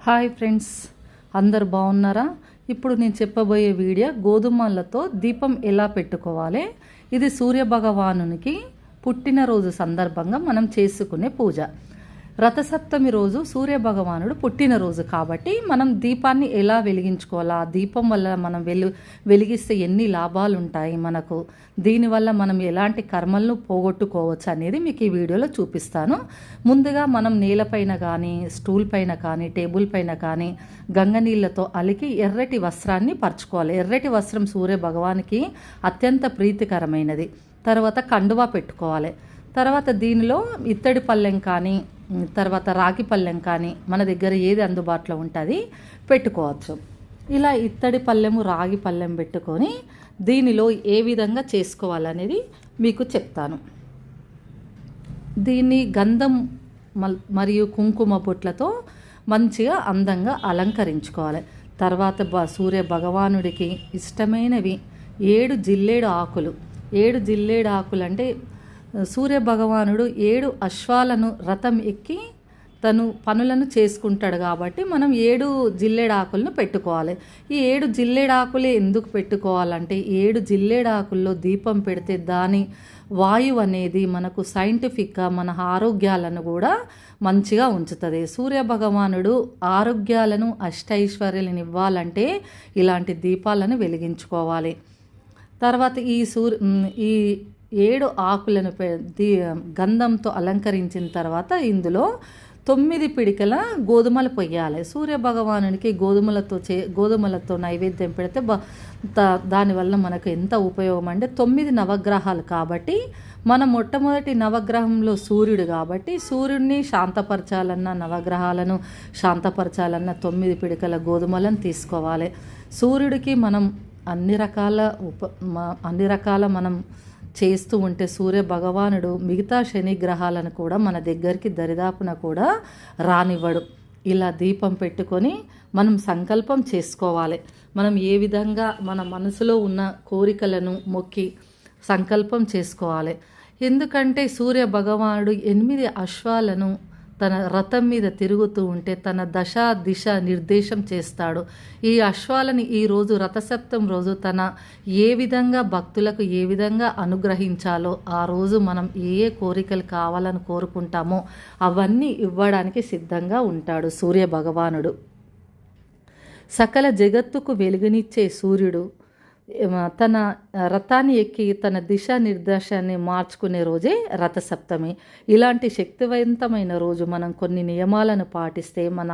Hi friends, అందరు బాగున్నారా? ఇప్పుడు నేను చెప్పబోయే వీడియో గోధుమలతో దీపం ఎలా పెట్టుకోవాలి. ఇది సూర్య భగవానునికి పుట్టినరోజు సందర్భంగా మనం చేసుకునే పూజ. రథసప్తమి రోజు సూర్య భగవానుడు పుట్టినరోజు కాబట్టి మనం దీపాన్ని ఎలా వెలిగించుకోవాలా, దీపం వల్ల మనం వెలిగిస్తే ఎన్ని లాభాలు ఉంటాయి మనకు, దీనివల్ల మనం ఎలాంటి కర్మలను పోగొట్టుకోవచ్చు అనేది మీకు ఈ వీడియోలో చూపిస్తాను. ముందుగా మనం నేలపైన కానీ, స్టూల్ పైన కానీ, టేబుల్ పైన కానీ గంగ నీళ్ళతో అలికి ఎర్రటి వస్త్రాన్ని పరచుకోవాలి. ఎర్రటి వస్త్రం సూర్య భగవానికి అత్యంత ప్రీతికరమైనది. తర్వాత కండువా పెట్టుకోవాలి. తర్వాత దీనిలో ఇత్తడి పళ్ళెం కానీ, తర్వాత రాగి పళ్ళెం కానీ మన దగ్గర ఏది అందుబాటులో ఉంటుంది పెట్టుకోవచ్చు. ఇలా ఇత్తడి పళ్ళెము, రాగి పళ్ళెం పెట్టుకొని దీనిలో ఏ విధంగా చేసుకోవాలనేది మీకు చెప్తాను. దీన్ని గంధం మరియు కుంకుమ బొట్లతో మంచిగా అందంగా అలంకరించుకోవాలి. తర్వాత సూర్య భగవానుడికి ఇష్టమైనవి 7 జిల్లేడు ఆకులు. 7 జిల్లేడు ఆకులు అంటే సూర్య భగవానుడు 7 అశ్వాలను రథం ఎక్కి తను పనులను చేసుకుంటాడు కాబట్టి మనం 7 జిల్లేడాకులను పెట్టుకోవాలి. ఈ 7 జిల్లేడాకులే ఎందుకు పెట్టుకోవాలంటే 7 జిల్లేడాకుల్లో దీపం పెడితే దాని వాయువు అనేది మనకు సైంటిఫిక్గా మన ఆరోగ్యాలను కూడా మంచిగా ఉంచుతుంది. సూర్య భగవానుడు ఆరోగ్యాలను, అష్టైశ్వర్యాలను ఇవ్వాలంటే ఇలాంటి దీపాలను వెలిగించుకోవాలి. తర్వాత ఈ 7 ఆకులను గంధంతో అలంకరించిన తర్వాత ఇందులో 9 పిడికల గోధుమలు పొయ్యాలి. సూర్య భగవానునికి గోధుమలతో నైవేద్యం పెడితే దానివల్ల మనకు ఎంత ఉపయోగం అంటే 9 నవగ్రహాలు కాబట్టి మన మొట్టమొదటి నవగ్రహంలో సూర్యుడు కాబట్టి సూర్యుడిని శాంతపరచాలన్నా, నవగ్రహాలను శాంతపరచాలన్నా 9 పిడికల గోధుమలను తీసుకోవాలి. సూర్యుడికి మనం అన్ని రకాల మనం చేస్తూ ఉంటే సూర్య భగవానుడు మిగతా శని గ్రహాలను కూడా మన దగ్గరికి దరిదాపున కూడా రానివ్వడు. ఇలా దీపం పెట్టుకొని మనం సంకల్పం చేసుకోవాలి. మనం ఏ విధంగా మన మనసులో ఉన్న కోరికలను మొక్కి సంకల్పం చేసుకోవాలి. ఎందుకంటే సూర్య భగవానుడు 8 అశ్వాలను తన రథం మీద తిరుగుతూ ఉంటే తన దశ దిశ నిర్దేశం చేస్తాడు. ఈ అశ్వాలని ఈరోజు రథసప్తం రోజు తన ఏ విధంగా భక్తులకు ఏ విధంగా అనుగ్రహించాలో ఆ రోజు మనం ఏ కోరికలు కావాలని కోరుకుంటామో అవన్నీ ఇవ్వడానికి సిద్ధంగా ఉంటాడు సూర్య భగవానుడు. సకల జగత్తుకు వెలుగునిచ్చే సూర్యుడు తన రథాన్ని ఎక్కి తన దిశా నిర్దేశాన్ని మార్చుకునే రోజే రథసప్తమి. ఇలాంటి శక్తివంతమైన రోజు మనం కొన్ని నియమాలను పాటిస్తే మన